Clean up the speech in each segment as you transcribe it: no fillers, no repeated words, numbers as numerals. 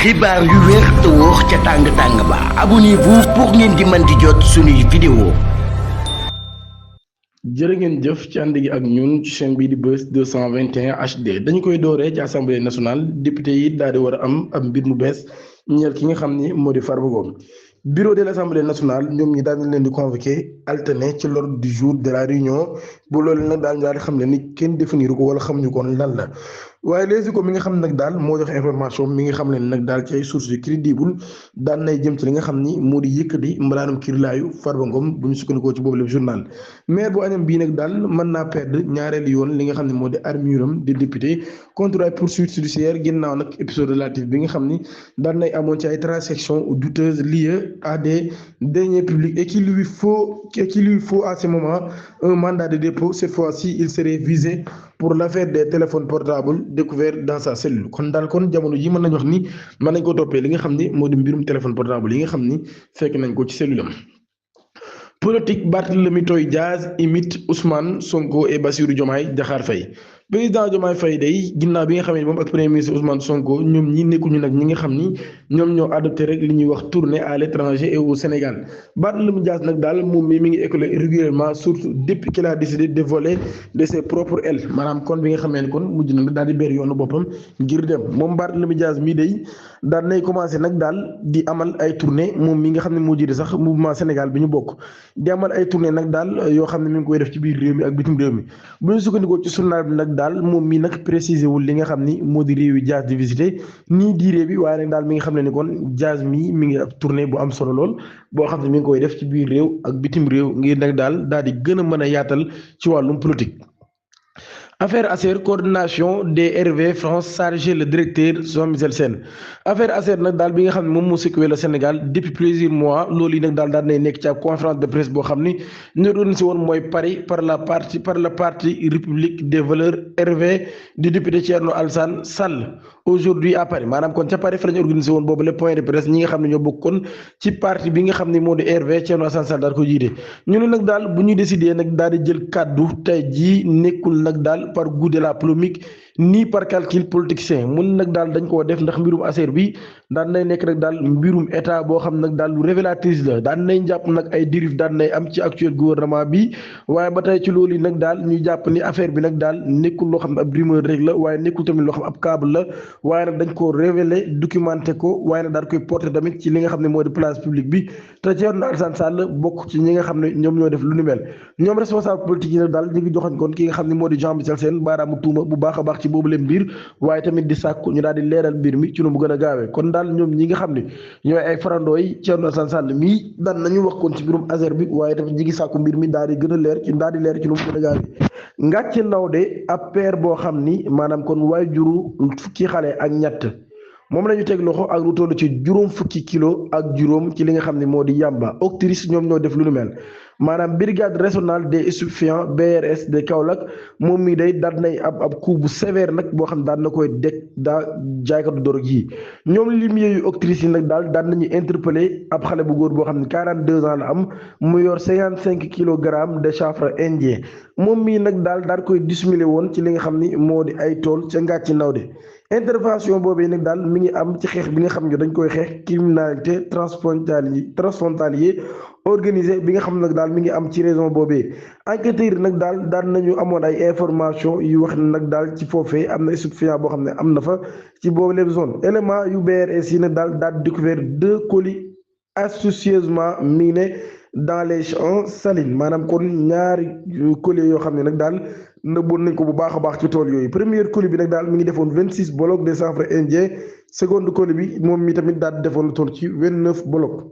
xibaar yu wér te wóor ca tàng-tàng ba abonnez-vous pour ngeen di mën di jot suñuy vidéo. jërë ngeen jëf ci ànd gi ak ñun ci chaîne bii di Buzz 221 HD dañu koy dooree ci assemblée nationale député yi daal di war a am ab mbir mu bees ñeel ki nga xam ni moo di Farba Ngom. Bureau de l'Assemblée nationale ñoom ñi daal di leen di convoqué alterné ci l'ordre du jour de la réunion bu loolu nag daal di xam ne ni kenn définir ko wala xamuñu ko lan la. waaye léegi ko mi nga xam nag daal moo jox information mi nga xam ne nag daal ci ay sources yu crédible daan nay jëm ci li nga xam ni moo di yëkkati mbalaanum kirilaayu Farba Ngom bu ñu sukkandikoo ci boobu lépp journal maire bu añam bii nag daal mën naa perdre ñaareelu yoon li nga xam ne moo di armuram di député contre ay poursuites judiciaires ginnaaw nag épisode relatif bi nga xam ni daan nay amoon ci ay transactions douteuses liées à des deniers publics et qu'il lui faut à ce moment un mandat de dépôt. Cette fois-ci il serait visé pour l'affaire des téléphones portables découverts dans sa cellule kon daal kon jamono ji mën nañ wax ni mën nañ ko toppee li nga xam ni moo di mbirum téléphone portable yi nga xam ni fekk nañ ko ci cellule am. Politique, Barthélémy Toye Dias imite Ousmane Sonko et Bassirou Diomaye Diakhar Faye. Président Diomaye Faye day ginnaaw bi nga xam ne moom ak premier ministre Ousmane Sonko ñoom ñi nekkuñu nag ñi nga xam ni ñoom ñoo adopté rek li ñuy wax tournée à l'étranger et au Sénégal. Barthélémy Dias nag daal moom mi ngi écoulé régulièrement surtout depuis qu'il a décidé de voler de ses propres ailes maanaam kon bi nga xamee ne kon mujj na daal di ber yoonu boppam ngir dem moom Barthélémy Dias mii day daal nay commencé nag daal di amal ay tournée moom mi nga xam ne moo jiite sax mouvement Sénégal bi ñu bokk di amal ay tournée nag daal yoo xam ne mi ngi koy def ci biir réew mi ak bitim réew mi bu ñu sukkandikoo ci journal bi nag daal moom mii nag précisé wul li nga xam ni moo di réew yi Dias di visité nii diirée bi waaye nag daal mi nga xam ne ni kon Dias mii mi ngi ab tournée bu am solo lool boo xam ne mi ngi koy def ci biir réew ak bitim réew ngir nag daal di gën a mën a yaatal ci wàllum politique. Affaire Acer coordination des RV France chargé le directeur Jean-Michel Sène affaire Acer nag daal bi nga xam ne moom moo secoué le Sénégal depuis plusieurs mois loolu yi nag daal nay nekk ci ab conférence de presse boo xam ni ñu doon si woon mooy Paris par le parti République des valeurs RV du député Thierno Alassane Sall aujourd'hui à Paris maanaam kon ca Paris fa la ñu organisé woon boobu le point de presse ñi nga xam ne ñoo bokkoon ci parti bi nga xam ne moo di RV Thierno Alassane Sall daal ko jiite ñu ne nag daal bu ñu décidé nag daal di jël kàddu tey jii nekkul nag daal par goût de la polémique ni par calcul politicien mun nag daal dañ koo def ndax mbirum Acer bi daan nay nekk nag daal mbirum état boo xam nag daal lu révélatrice la daan nay jàpp nag ay dérive daan nay am ci actuel gouvernement bi waaye ba tey ci loolu yi nag daal ñu jàpp ni affaire bi nag daal nekkul loo xam ne ab rumeur rek la waaye nekkul tamit loo xam ab câble la waaye nag dañ koo révélé documenté ko waaye nag daal koy porté tamit ci li nga xam ne moo di place publique bi te Thierno Alassane Sall bokk ci ñi nga xam ne ñoom ñoo def lu ni mel ñoom responsable politique yi nag daal ñu ngi joxoñ kon ki nga xam ne moo di Jean-Michel Sène baaraamu tuuma bu baax a baax ci boobu leen mbir waaye tamit di sàkku ñu daal di leeral mbir mi ci nu mu gën a gaawee kon daal ñoom ñi nga xam ne ñooy ay farandoo yi Thierno Alassane Sall mii daan nañu wax kon ci mbirum Acer bi waaye tamit ñi ngi sàkku mbir mi daal di gën a leer ci nu mu gën a gaawee Ngathie Nawde ab père boo xam ni maanaam kon waay juru fukki xale ak ñett moom la ñu teg loxo ak lu toll ci juróom fukki kilo ak juróom ci li nga xam ne moo di yàmba octrice ñoom ñoo def lu nu mel maanaam brigade régionale des stupéfiants BRS de Kaolack moom mii day daal nay ab coup bu sévère nag boo xam ne daan na koy daa jaaykatu dorog yi ñoom limier yu octrice yi nag daal daan nañu interpellé ab xale bu góor boo xam ne 42 ans la am mu yor 55 kilogrammes de chanvre indien moom mii nag daal koy dissimulé woon ci li nga xam ni moo di ay tool ca Ngathie Nawde intervention boobu nag daal mi ngi am ci xeex bi nga xam ne dañ koy xeex criminalité transfrontalier organisé bi nga xam nag daal mi ngi am ci région boobee enquêteurs nag daal daan nañu amoon ay information yu wax nag daal ci foofee am na stupéfiant boo xam ne am na fa ci boobu lépp zone élément yu BRS yi nag daal découvert 2 colis astucieusement minés dans les champs salines maanaam kon ñaari colis yoo xam ne nag daal nëbboon nañ ko bu baax a baax ci tool yooyu première colis bi nag daal mi ngi defoon 26 blocs de chanvre indien seconde colis bi moom mi tamit daal defoon lu toll ci 29 blocs.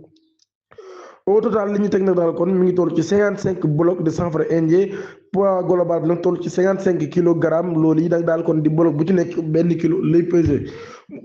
au total li ñu teg nag daal kon mi ngi toll ci 55 blocs de chanvre indien poids global bi nag toll ci 55 kilogrammes loolu yi nag daal kon di bloc bu ci nekk benn kilo lay pesé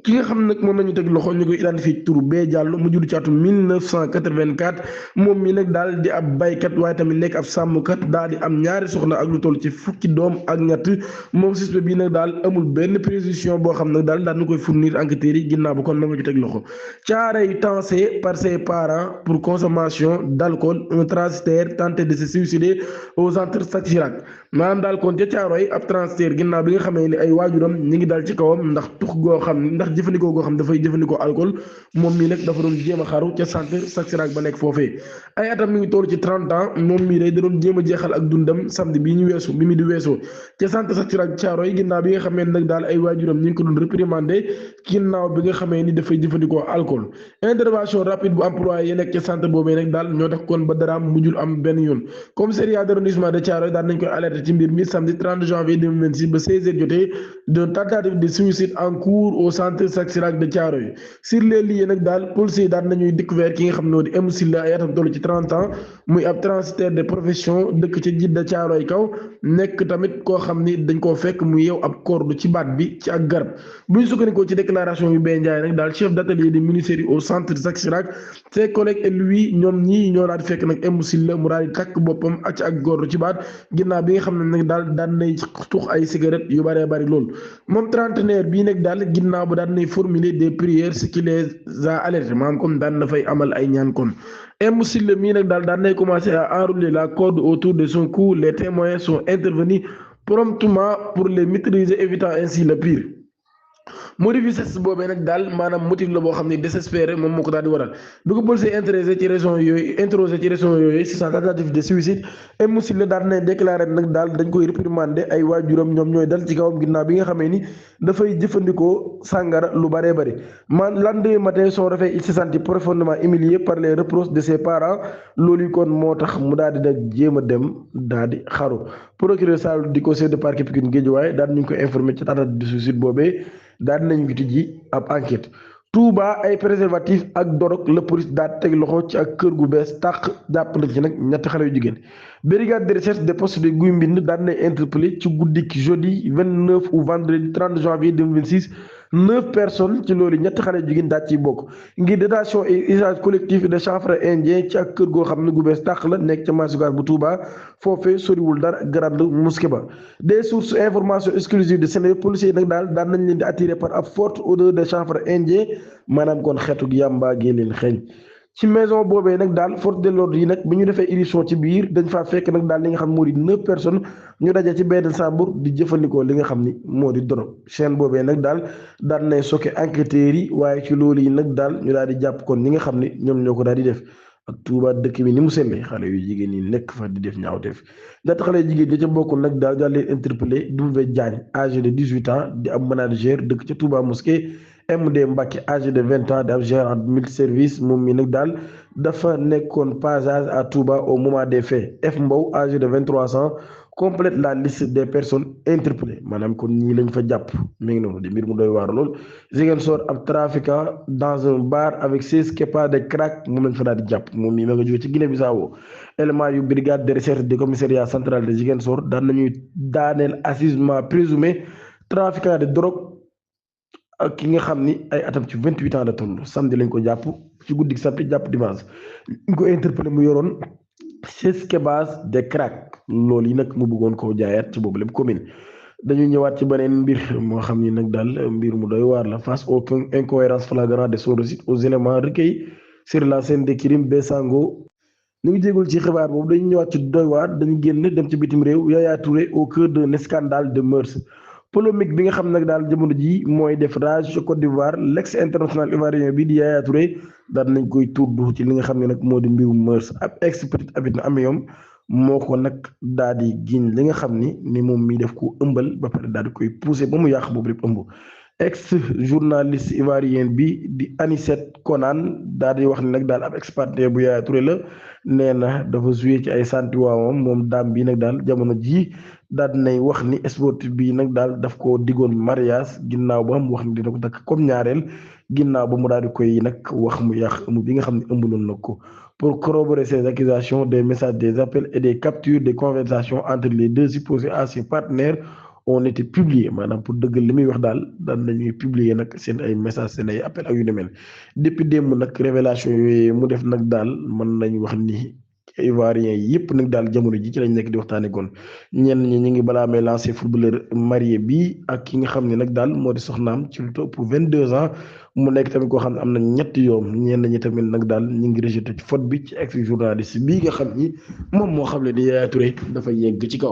ki nga xam nag moom la ñu teg loxo ñu koy identifié turu Bee Diallo mu judd ci atum 1984 moom mi nag daal di ab baykat waaye tamit nekk ab sàmmkat daal di am ñaari soxna ak lu toll ci fukki doom ak ñett moom suspect bi nag daal amul benn précision boo xam nag daal na koy fournir enquêteurs yi ginnaaw ba kon moom la ñu teg loxo Thiaroye tensé par ses parents pour consommation d'alcool un transitaire tenté de se suicider au centre Saint-Chirac maanaam daal kon ca Thiaroye ab transitaire ginnaaw bi nga xamee ni ay waajuram ñi ngi dal ci kawam ndax tux goo xam ndax jëfandikoo goo xam dafay jëfandikoo alcool moom mii nag dafa doon jéem a xaru ca centre Sacsirac ba nekk foofee ay atam mi ngi toll ci 30 ans moom mii day da doon jéem a jeexal ak dundam samedi bii ñu weesu bi mi di weesoo ca centre Sacsirac Thiaroye ginnaaw bi nga xamee nag daal ay waajuram ñu ngi ko doon réprimander ginnaaw bi nga xamee ni dafay jëfandikoo alcool intervention rapide bu employé yi nekk ca centre boobee nag daal ñoo tax kon ba daraam mujjul am benn yoon commissariat d'arrondissement de Thiaroye daal nañ koy alerté ci mbir mi samedi 30 janvier 2026 ba 16h jotee d'une tentative de suicide en cours au centre Sacsirac de Thiaroye sur les lieux nag daal policiers daal nañuy découvert ki nga xam ne di M Silla ay atam toll ci 30 ans muy ab transitaire de profession dëkk ci Jidda Thiaroye kaw nekk tamit koo xam ni dañ koo fekk mu yeew ab corde ci baat bi ci ak garab bu ñu sukkandikoo ci déclaration yu Baye Ndiaye nag daal chef d'atelier des menuiseries au centre Sacsirac ses collègues et lui ñoom ñii ñoo daal di fekk nag M Silla mu daal di takk boppam acc ak corde ci baat ginnaaw bi nga xam ne nag daal daan nay tux ay cigarette yu bëree bëri loolu moom trentenaire bii nag daal ginnaaw ba daan nay formuler des prières ce qui les a alertés maanaam comme daan na fay amal ay ñaan kon M Silla mii nag daal daan nay commencé à enrouler la corde autour de son cou les témoins sont intervenus promptement pour les maîtriser évitant ainsi le pire motif boobee nag daal maanaam motif la boo xam ne désespéré moom moo ko daal di waral bi ko policier interrogé ci raison yooyu si sa tentative de suicide M Silla daal na déclaré nag daal dañ koy réprimander ay waajuram ñoom ñooy dal ci kawam ginnaaw bi nga xamee ni dafay jëfandikoo sàngara lu bëree bëri lendemain matin son réveil il se sentit profondément humilié par les reproches de ses parents loolu kon moo tax mu daal di nag jéem a dem daal di xaru procureur Sall di ko chef de parquet Pikine Guédiawaye daal nañu ko informé ci tentative de suicide boobee daal nañu ko tijji ab enquête Touba ay préservatif ak dorog la police daal teg loxo ci ak kër gu bees tàq jàpp na ci nag ñetti xale yu jigéen brigade de recherche des postes de Guy Mbind daal nay interpellé ci guddik jeudi 29 ou vendredi 30 janvier 2026 9 personnes ci loolu ñetti xale yu jigéen daal ciy bokk ngir détention et usage collectif de chanvre indien ci ak kër goo xam ne gu bees tàq la nekk ca Massugar bu Touba foofee soriwul dara grande mosquée ba des sources information exclusive de Sénégal policiers yi nag daal nañ leen di attiré par ab forte odeur de chanvre indien maanaam kon xeetu yàmbaa gee leen xeeñ ci maison boobee nag daal force de l'ordre yi nag bi ñu defee irruption ci biir dañ faa fekk nag daal li nga xam moo di 9 personnes ñu daje ci benn chambre di jëfandikoo li nga xam ni moo di drogue chaîne boobee nag daal nay sokke enquêteurs yi waaye ci loolu yi nag daal ñu daal di jàpp kon ñi nga xam ni ñoom ñoo ko daal di def ak Touba dëkk bi ni mu sellee xale yu jigéen yi nekk fa di def ñaawteef ñett xale yu jigéen ñi ca bokkul nag daal leen interpellé W Diagne âgé de 18 ans di am manager dëkk ca Touba mosquée MD Mbacke âgé de 20 ans di ab gérant multiservice moom mi nag daal dafa nekkoon passage à Touba au moment des faits F Mbow âgé de 23 ans complète la liste des personnes interpellées maanaam kon ñii lañ fa jàpp mi ngi noonu di mbir mu doy waar lool Ziguinchor ab trafiquant dans un bar avec 16 kepa de crack moom lañ fa daal di jàpp moom mii ma nga jóge ci Guinée-Bissau élément yu brigade de recherche du commissariat central de Ziguinchor daan nañuy daaneel assistement présumé trafiquant de drogue ak ki nga xam ni ay atam ci 28 ans la toll samedi lañ ko jàpp ci guddi samedi jàpp dimanche ñu ko interpellé mu yoroon 16 kebas de crack loolu yi nag mu bëggoon koo jaayaat ci boobu lépp commune dañu ñëwaat ci beneen mbir moo xam ni nag daal mbir mu doy waar la face aux incohérences flagrantes de son récit aux éléments recueillis sur la scène des crimes Bessango ñu ngi jégul ci xibaar boobu dañu ñëwaat ci doy waar dañu génn dem ci bitim réew Yaya Touré au cœur d'un scandale de mœurs polémique bi nga xam nag daal jamono ji mooy def rage Côte d'Ivoire l'ex international ivoirien bi di Yaya Touré daal nañ koy tudd ci li nga xam ne nag moo di mbirum mœurs ab ex Petite Abidine Amiom moo ko nag daal di giñ li nga xam ni moom mii def ko ëmbal ba pare daal di koy poussé ba mu yàq boobu lépp ëmb ex journaliste ivoirienne bi di Anicet Konan daal di wax ni nag daal ab ex partenaire bu Yaya Touré la nee na dafa joué ci ay sentiwaamam moom daam bi nag daal jamono ji daal nay wax ni sportif bi nag daal daf ko diggoon mariage ginnaaw ba mu wax ni dina ko takk comme ñaareel ginnaaw ba mu daal di koy nag wax mu yàq ëmb bi nga xam ne ëmbaloon na ko pour corroborer ces accusations des messages des appels et des captures des conversations entre les deux supposés anciens partenaires ont été publiés maanaam pour dëggal li muy wax daal nañuy publier nag seen ay messages seen ay appels ak yu demee depuis démb nag révélation yooyu mu def nag daal mën nañ wax ni ivoirien yëpp nag daal jamono ji ci lañ nekk di waxtaane kon ñenn ñi ñu ngi balaa may lancé footballeur marié bi ak ki nga xam ne nag daal moo di soxnaam ci lu topp 22 ans mu nekk tamit koo xam ne am na ñetti yoon ñenn ñi tamit nag daal ñu ngi rejeté ci faute bi ci ex journaliste bii nga xam ni moom moo xam ne di Yaya Touré dafa yegg ci kaw